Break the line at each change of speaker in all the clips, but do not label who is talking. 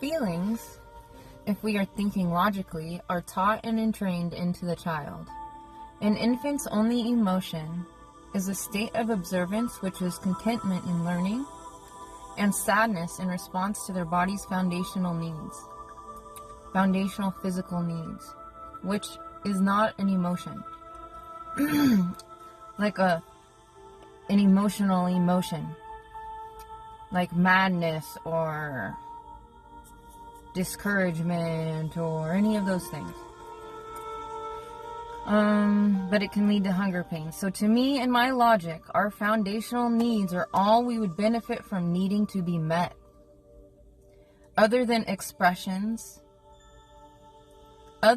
Feelings, if we are thinking logically, are taught and entrained into the child. An infant's only emotion is a state of observance, which is contentment in learning, and sadness in response to their body's foundational physical needs, which is not an emotion. Like an emotional emotion, like madness or discouragement or any of those things. But it can lead to hunger pains. So to me, in my logic, our foundational needs are all we would benefit from needing to be met. Other than expressions are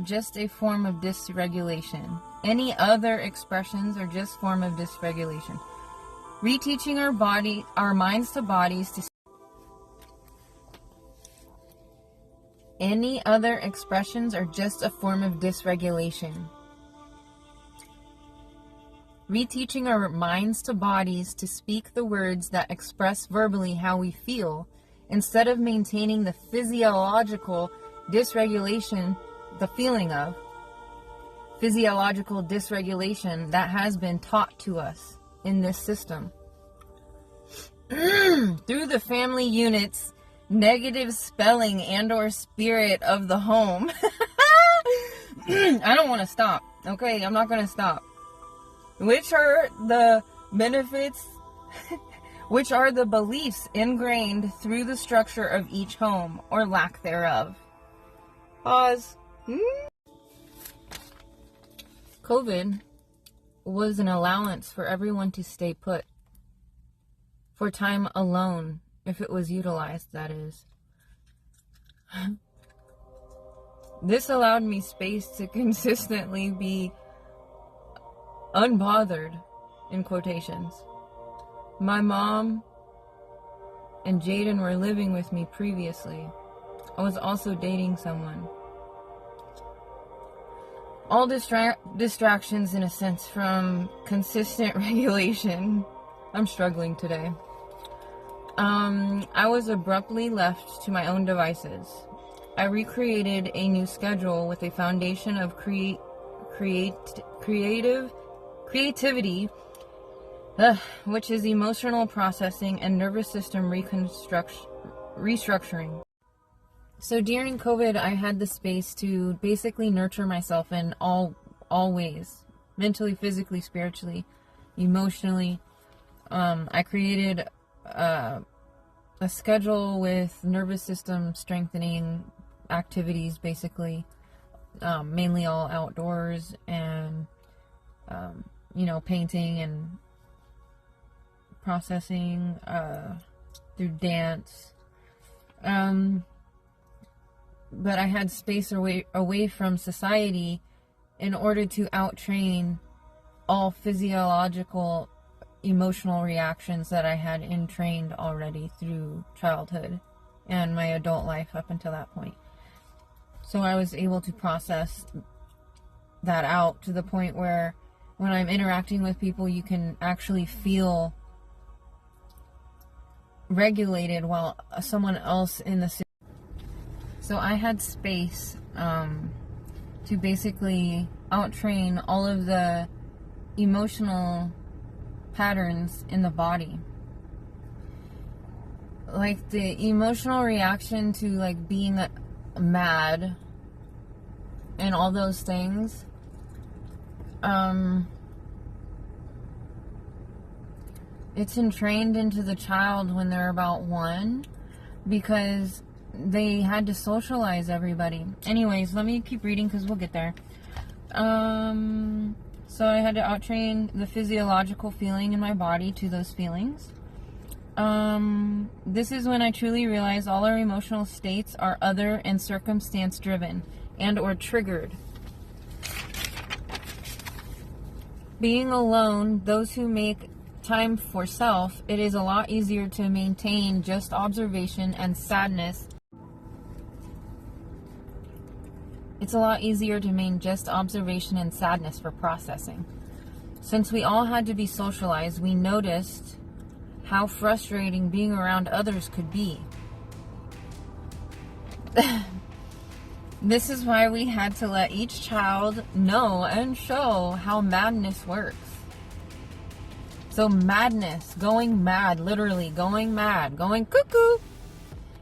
just a form of dysregulation. Any other expressions are just form of dysregulation. Reteaching our minds to bodies to any other expressions are just a form of dysregulation. Reteaching our minds to bodies to speak the words that express verbally how we feel, instead of maintaining the physiological dysregulation, the feeling of physiological dysregulation that has been taught to us in this system. Through the family unit's negative spelling and or spirit of the home. I don't want to stop. Okay, I'm not going to stop. Which are the benefits, which are the beliefs ingrained through the structure of each home, or lack thereof. Pause. COVID was an allowance for everyone to stay put. For time alone, if it was utilized, that is. This allowed me space to consistently be unbothered, in quotations. My mom and Jaden were living with me previously. I was also dating someone. All distractions, in a sense, from consistent regulation. I'm struggling today. I was abruptly left to my own devices. I recreated a new schedule with a foundation of creativity, which is emotional processing and nervous system restructuring. So during COVID, I had the space to basically nurture myself in all ways. Mentally, physically, spiritually, emotionally. I created a schedule with nervous system strengthening activities, basically. Mainly all outdoors and, painting and processing through dance. But I had space away from society in order to out-train all physiological, emotional reactions that I had entrained already through childhood and my adult life up until that point. So I was able to process that out to the point where when I'm interacting with people, you can actually feel regulated while someone else in the city. So I had space to basically out-train all of the emotional patterns in the body. Like the emotional reaction to like being mad and all those things. It's entrained into the child when they're about 1 because they had to socialize everybody. Anyways, let me keep reading because we'll get there. So I had to out-train the physiological feeling in my body to those feelings. This is when I truly realized all our emotional states are other and circumstance driven and or triggered. Being alone, those who make time for self, it is a lot easier to maintain just observation and sadness. It's a lot easier to maintain just observation and sadness for processing. Since we all had to be socialized, we noticed how frustrating being around others could be. This is why we had to let each child know and show how madness works. So madness, going mad, literally going mad, going cuckoo,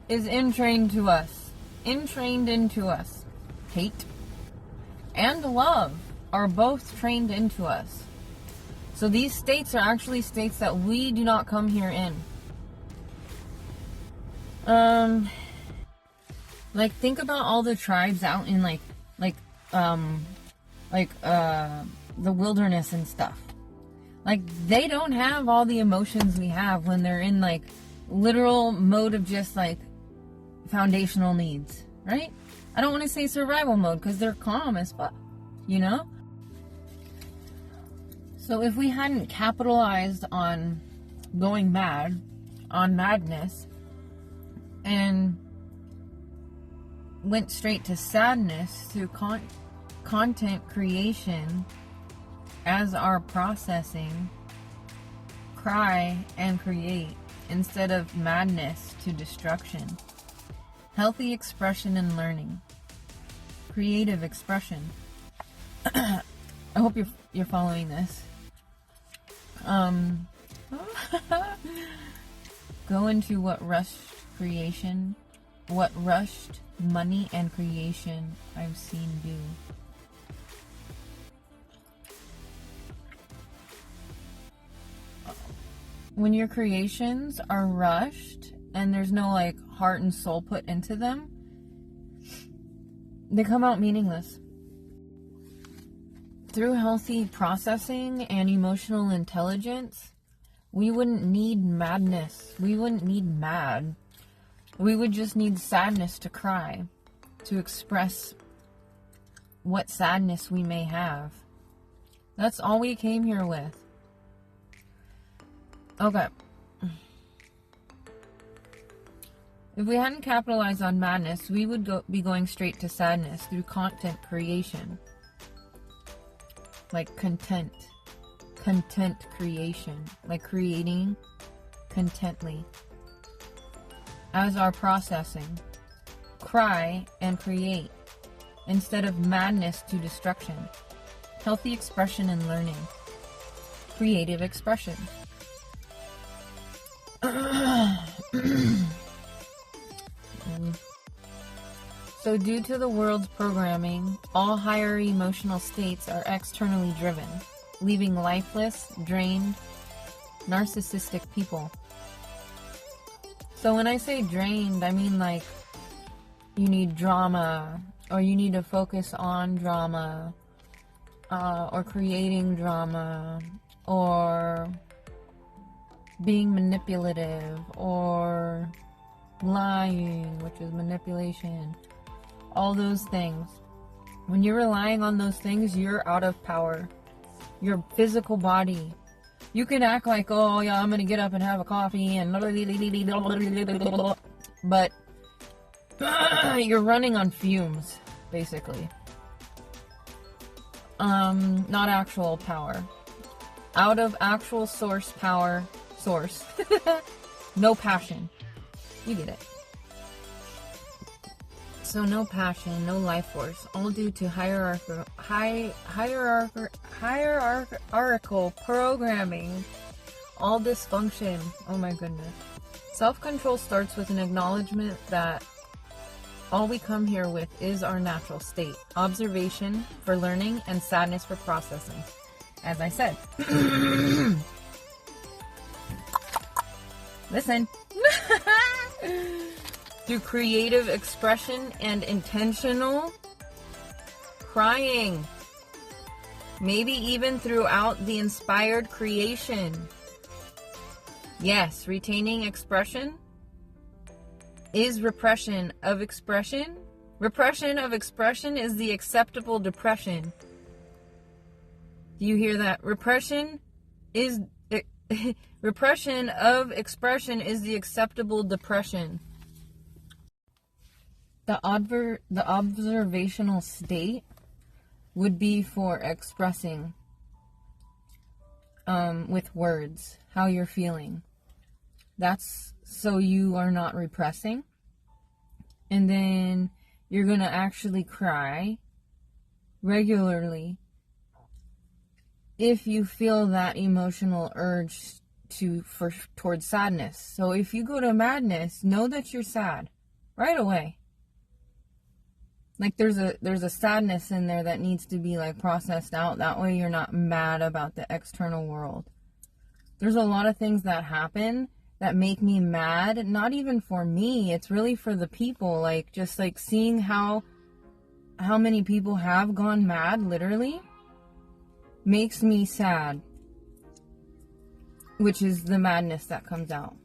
is entrained to us, entrained into us. Hate and love are both trained into us. So these states are actually states that we do not come here in. Like, think about all the tribes out in the wilderness and stuff. Like, they don't have all the emotions we have when they're in, like, literal mode of just, like, foundational needs, right? I don't want to say survival mode because they're calm as fuck, you know? So if we hadn't capitalized on going mad, on madness, and went straight to sadness through content creation as our processing, cry and create instead of madness to destruction, healthy expression and learning, creative expression. I hope you're following this. Go into what rushed money and creation I've seen do. When your creations are rushed and there's no like heart and soul put into them, they come out meaningless. Through healthy processing and emotional intelligence, we wouldn't need madness. We wouldn't need mad. We would just need sadness to cry, to express what sadness we may have. That's all we came here with. Okay. If we hadn't capitalized on madness, we would be going straight to sadness through content creation. Like content creation. Like creating contently. As our processing, cry and create instead of madness to destruction, healthy expression and learning, creative expression. So due to the world's programming, all higher emotional states are externally driven, leaving lifeless, drained, narcissistic people. So when I say drained, I mean like you need drama, or you need to focus on drama, or creating drama, or being manipulative, or lying, which is manipulation. All those things. When you're relying on those things, you're out of power. Your physical body. You can act like, oh yeah, I'm gonna get up and have a coffee and but you're running on fumes, basically. Not actual power. Out of actual source. No passion. You get it. So no passion, no life force, all due to hierarchical programming, all dysfunction. Oh my goodness. Self-control starts with an acknowledgement that all we come here with is our natural state, observation for learning, and sadness for processing. As I said. Listen. Through creative expression and intentional crying. Maybe even throughout the inspired creation. Yes, retaining expression is repression of expression. Repression of expression is the acceptable depression. Do you hear that? Repression of expression is the acceptable depression. The observational state would be for expressing with words how you're feeling. That's so you are not repressing And then you're going to actually cry regularly if you feel that emotional urge towards sadness. So if you go to madness, know that you're sad right away. Like there's a sadness in there that needs to be like processed out. That way you're not mad about the external world. There's a lot of things that happen that make me mad, not even for me, it's really for the people. Like just like seeing how many people have gone mad literally makes me sad, which is the madness that comes out.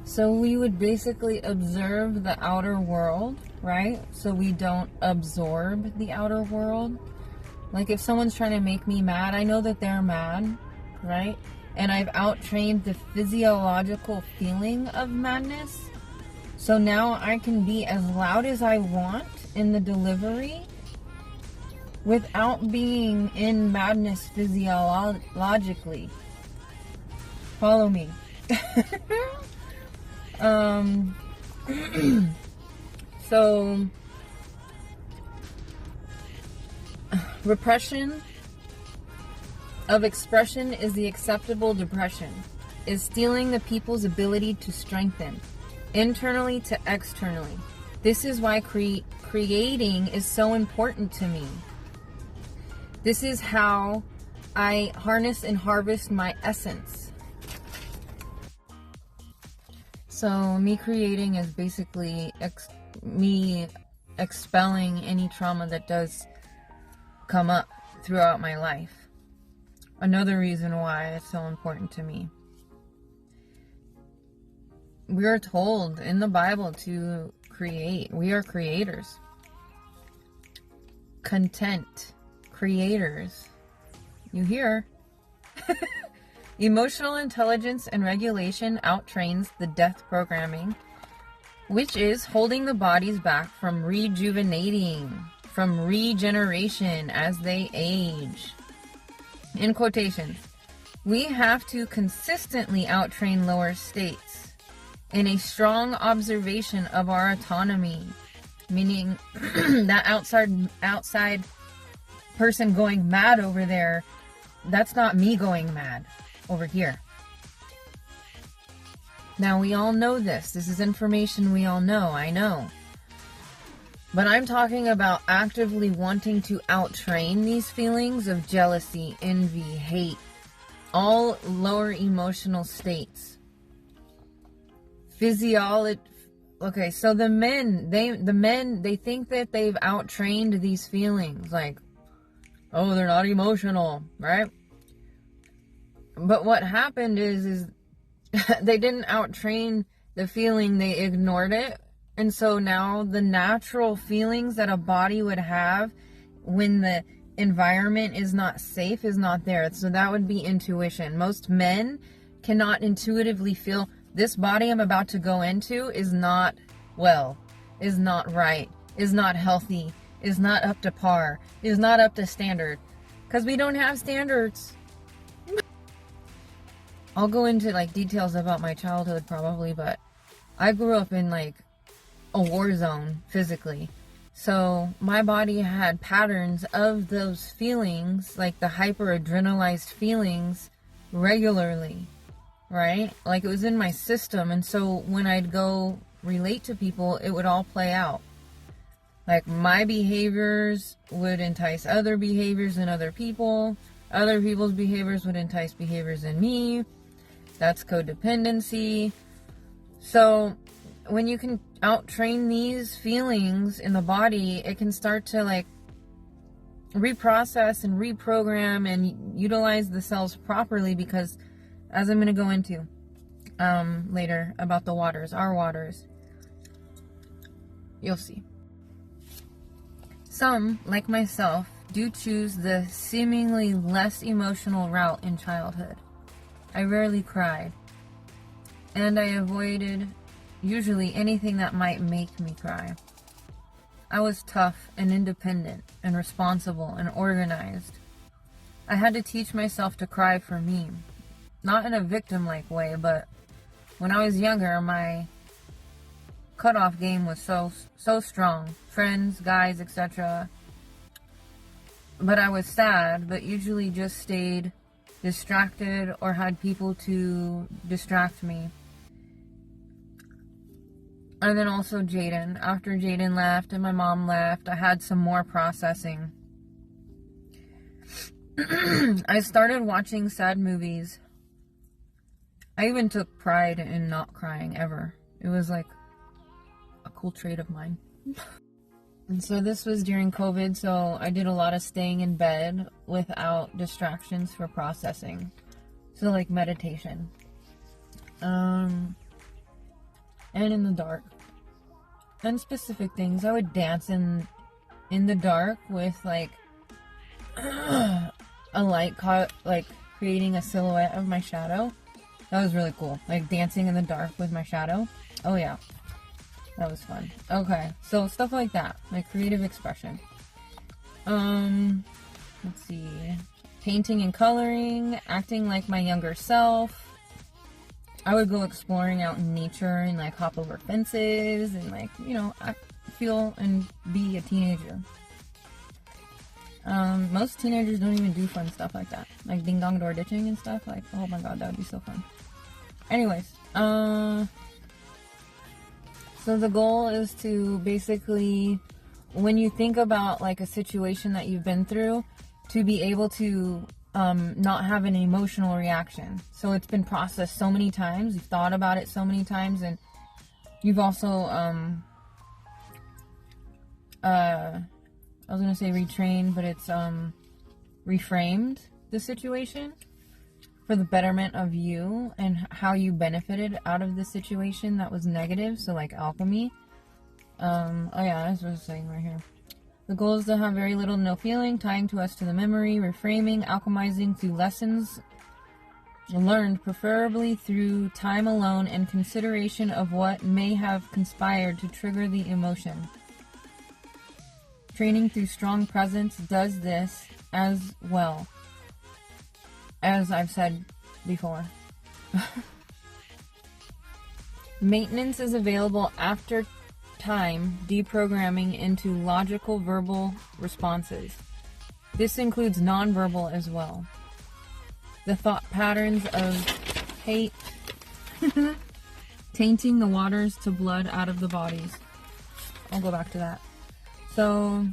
So we would basically observe the outer world, right? So we don't absorb the outer world. Like if someone's trying to make me mad, I know that they're mad, right? And I've out-trained the physiological feeling of madness. So now I can be as loud as I want in the delivery without being in madness physiologically. Follow me. So repression of expression is the acceptable depression, is stealing the people's ability to strengthen internally to externally. This is why creating is so important to me. This is how I harness and harvest my essence. So me creating is basically me expelling any trauma that does come up throughout my life. Another reason why it's so important to me. We are told in the Bible to create. We are creators. Content. Creators. You hear? Emotional intelligence and regulation outtrains the death programming, which is holding the bodies back from rejuvenating, from regeneration as they age. In quotations, we have to consistently outtrain lower states in a strong observation of our autonomy, meaning that outside person going mad over there, that's not me going mad over here. Now we all know this. This is information we all know. I know. But I'm talking about actively wanting to outtrain these feelings of jealousy, envy, hate, all lower emotional states. Okay, so the men, they think that they've outtrained these feelings. Like, oh, they're not emotional, right? But what happened is they didn't outtrain the feeling, they ignored it. And so now the natural feelings that a body would have when the environment is not safe is not there. So that would be intuition. Most men cannot intuitively feel this body I'm about to go into is not well, is not right, is not healthy, is not up to par, is not up to standard. Because we don't have standards. I'll go into like details about my childhood probably, but I grew up in like a war zone physically. So my body had patterns of those feelings, like the hyper-adrenalized feelings, regularly, right? Like it was in my system. And so when I'd go relate to people, it would all play out. Like my behaviors would entice other behaviors in other people. Other people's behaviors would entice behaviors in me. That's codependency. So when you can outtrain these feelings in the body, it can start to like reprocess and reprogram and utilize the cells properly, because as I'm going to go into later about the waters, our waters, you'll see. Some, like myself, do choose the seemingly less emotional route in childhood. I rarely cried, and I avoided usually anything that might make me cry. I was tough and independent and responsible and organized. I had to teach myself to cry for me. Not in a victim-like way, but when I was younger, my cutoff game was so strong. Friends, guys, etc. But I was sad, but usually just stayed distracted or had people to distract me. And then also Jaden. After Jaden left and my mom left, I had some more processing. I started watching sad movies. I even took pride in not crying ever. It was like a cool trait of mine. And so this was during COVID, so I did a lot of staying in bed without distractions for processing. So like meditation. And in the dark. And specific things. I would dance in the dark with like a light like creating a silhouette of my shadow. That was really cool. Like dancing in the dark with my shadow. Oh yeah. That was fun. Okay. So stuff like that. Like creative expression. Let's see. Painting and coloring. Acting like my younger self. I would go exploring out in nature and like hop over fences and like, you know, feel and be a teenager. Most teenagers don't even do fun stuff like that. Like ding dong door ditching and stuff. Like, oh my god, that would be so fun. Anyways, so the goal is to basically, when you think about like a situation that you've been through, to be able to not have an emotional reaction. So it's been processed so many times, you've thought about it so many times, and you've also I was gonna say retrained, but it's reframed the situation for the betterment of you and how you benefited out of the situation that was negative. So like alchemy. Oh yeah, that's what I was saying right here. The goal is to have very little to no feeling, tying to us to the memory, reframing, alchemizing through lessons learned, preferably through time alone and consideration of what may have conspired to trigger the emotion. Training through strong presence does this as well, as I've said before. Maintenance is available after time deprogramming into logical verbal responses. This includes nonverbal as well. The thought patterns of hate tainting the waters to blood out of the bodies. I'll go back to that. So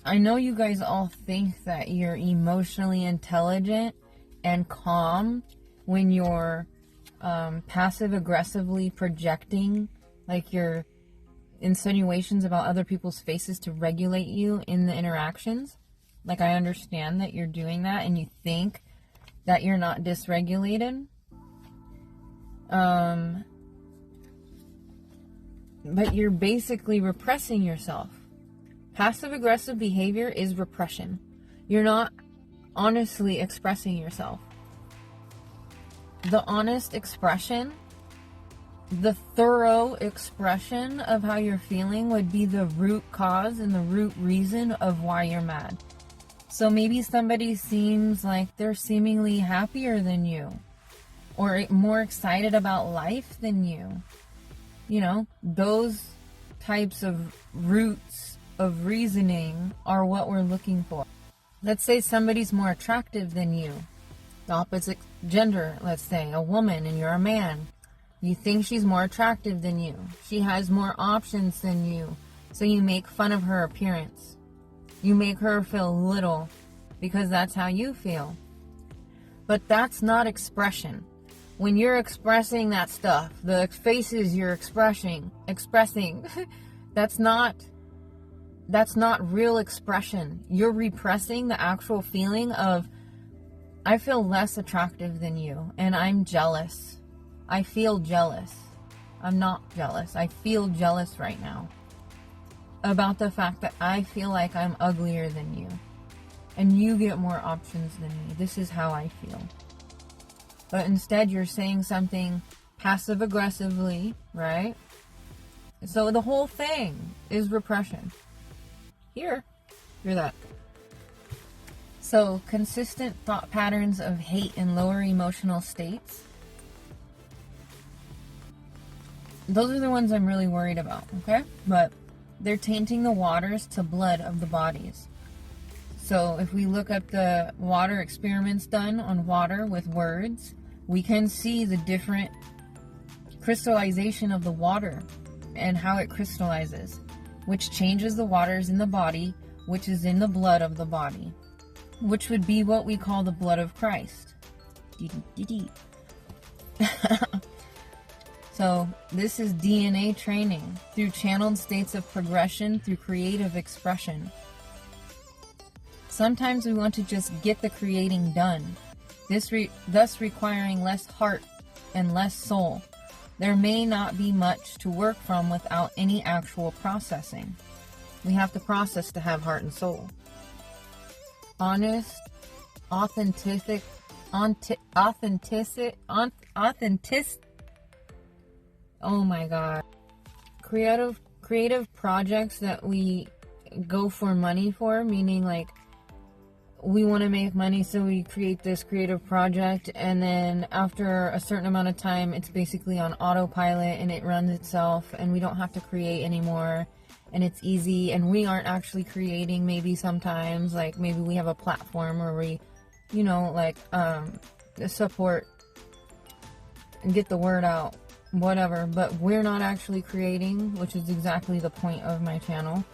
I know you guys all think that you're emotionally intelligent and calm when you're passive aggressively projecting like your insinuations about other people's faces to regulate you in the interactions. Like, I understand that you're doing that and you think that you're not dysregulated. But you're basically repressing yourself. Passive aggressive behavior is repression. You're not honestly expressing yourself. The honest expression, the thorough expression of how you're feeling would be the root cause and the root reason of why you're mad. So maybe somebody seems like they're seemingly happier than you or more excited about life than you. You know, those types of roots of reasoning are what we're looking for. Let's say somebody's more attractive than you. The opposite gender, let's say, a woman and you're a man. You think she's more attractive than you. She has more options than you. So you make fun of her appearance. You make her feel little because that's how you feel. But that's not expression. When you're expressing that stuff, the faces you're expressing, that's not real expression. You're repressing the actual feeling of, I feel less attractive than you, and I'm jealous. I feel jealous. I'm not jealous. I feel jealous right now about the fact that I feel like I'm uglier than you, and you get more options than me. This is how I feel. But instead, you're saying something passive aggressively, right? So the whole thing is repression. Hear that. So, consistent thought patterns of hate and lower emotional states. Those are the ones I'm really worried about, okay? But they're tainting the waters to blood of the bodies. So if we look at the water experiments done on water with words, we can see the different crystallization of the water and how it crystallizes, which changes the waters in the body, which is in the blood of the body, which would be what we call the blood of Christ. So this is DNA training through channeled states of progression through creative expression. Sometimes we want to just get the creating done, thus requiring less heart and less soul. There may not be much to work from without any actual processing. We have to process to have heart and soul. Honest, authentic. Oh my God. Creative projects that we go for money for, meaning like we want to make money, so we create this creative project, and then after a certain amount of time, it's basically on autopilot and it runs itself, and we don't have to create anymore, and it's easy, and we aren't actually creating. Maybe sometimes, like maybe we have a platform where we, you know, like support and get the word out, whatever, but we're not actually creating, which is exactly the point of my channel.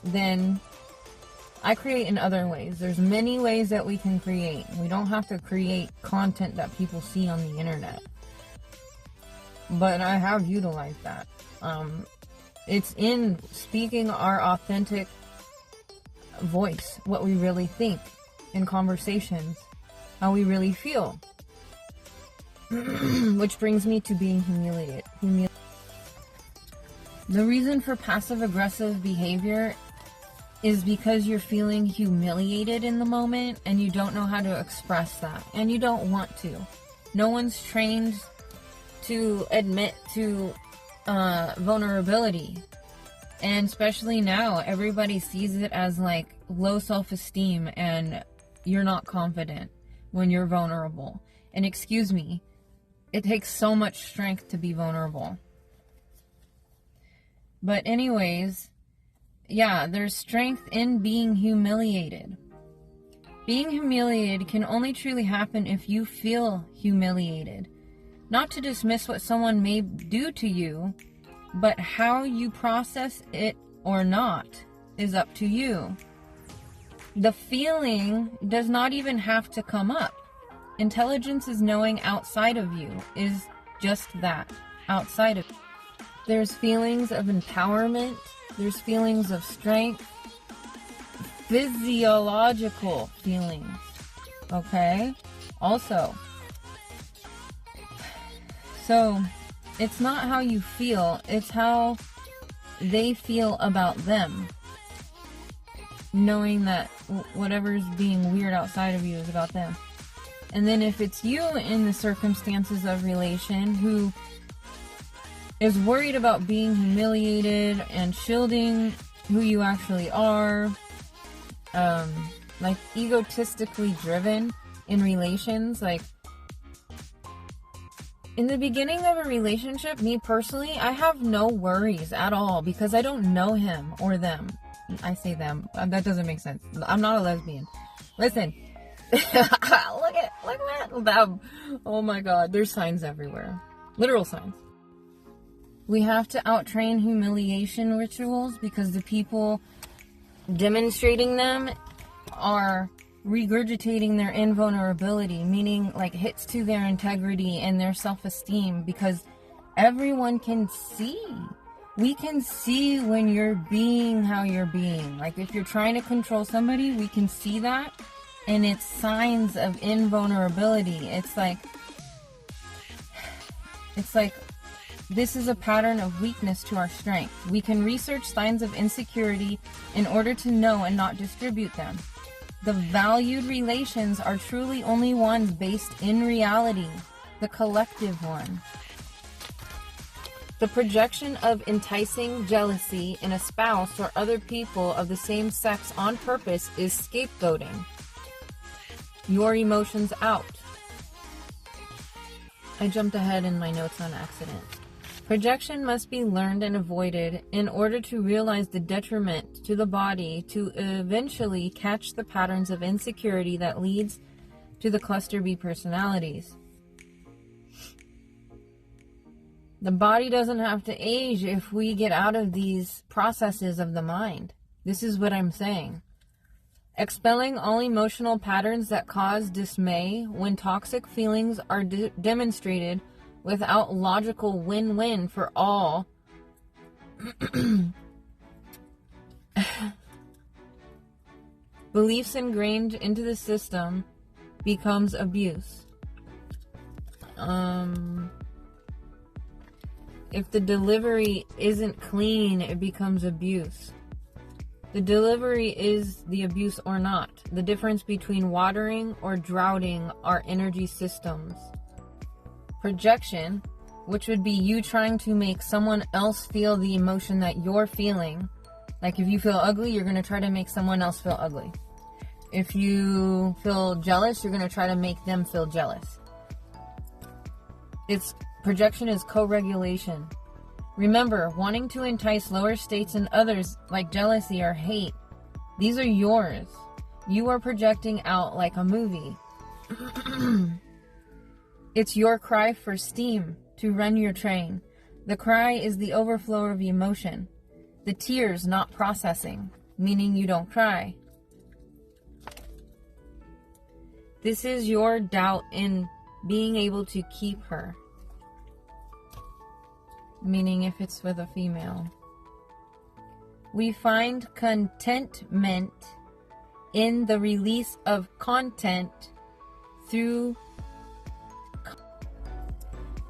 Then I create in other ways. There's many ways that we can create. We don't have to create content that people see on the internet. But I have utilized that. It's in speaking our authentic voice, what we really think in conversations, how we really feel. Which brings me to being humiliated. The reason for passive-aggressive behavior is because you're feeling humiliated in the moment and you don't know how to express that, and you don't want to. No one's trained to admit to vulnerability, and especially now everybody sees it as like low self-esteem and you're not confident when you're vulnerable. And excuse me, it takes so much strength to be vulnerable. But anyways, yeah, there's strength in being humiliated. Being humiliated can only truly happen if you feel humiliated. Not to dismiss what someone may do to you, but how you process it or not is up to you. The feeling does not even have to come up. Intelligence is knowing outside of you, is just that, outside of you. There's feelings of empowerment. There's feelings of strength, physiological feelings, okay? Also, so it's not how you feel, it's how they feel about them. Knowing that whatever's being weird outside of you is about them. And then if it's you in the circumstances of relation who is worried about being humiliated and shielding who you actually are, like egotistically driven in relations, like in the beginning of a relationship, me personally, I have no worries at all because I don't know him or them. I say them, that doesn't make sense. I'm not a lesbian. Listen, look at that. Oh my God, there's signs everywhere, literal signs. We have to out-train humiliation rituals because the people demonstrating them are regurgitating their invulnerability, meaning like hits to their integrity and their self-esteem, because everyone can see. We can see when you're being how you're being. Like if you're trying to control somebody, we can see that, and it's signs of invulnerability. It's like this is a pattern of weakness to our strength. We can research signs of insecurity in order to know and not distribute them. The valued relations are truly only ones based in reality, the collective one. The projection of enticing jealousy in a spouse or other people of the same sex on purpose is scapegoating. Your emotions out. I jumped ahead in my notes on accident. Projection must be learned and avoided in order to realize the detriment to the body, to eventually catch the patterns of insecurity that leads to the cluster B personalities. The body doesn't have to age if we get out of these processes of the mind. This is what I'm saying. Expelling all emotional patterns that cause dismay when toxic feelings are demonstrated without logical win-win for all. Beliefs ingrained into the system becomes abuse. If the delivery isn't clean, it becomes abuse. The delivery is the abuse or not. The difference between watering or droughting our energy systems. Projection, which would be you trying to make someone else feel the emotion that you're feeling. Like if you feel ugly, you're going to try to make someone else feel ugly. If you feel jealous, you're going to try to make them feel jealous. Projection is co-regulation. Remember, wanting to entice lower states in others like jealousy or hate, these are yours. You are projecting out like a movie. It's your cry for steam to run your train. The cry is the overflow of emotion. The tears not processing, meaning you don't cry. This is your doubt in being able to keep her. Meaning if it's with a female. We find contentment in the release of content through...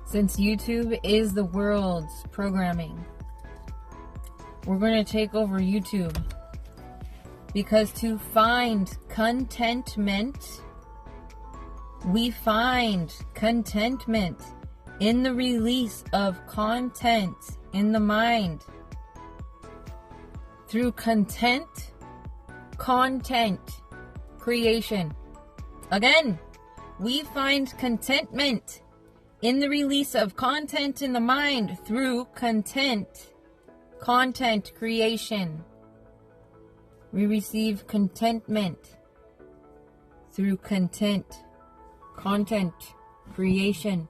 Since YouTube is the world's programming, we're going to take over YouTube. Because to find contentment, we find contentment in the release of content in the mind. Through content creation. Again, we find contentment in the release of content in the mind through content creation. We receive contentment through content creation.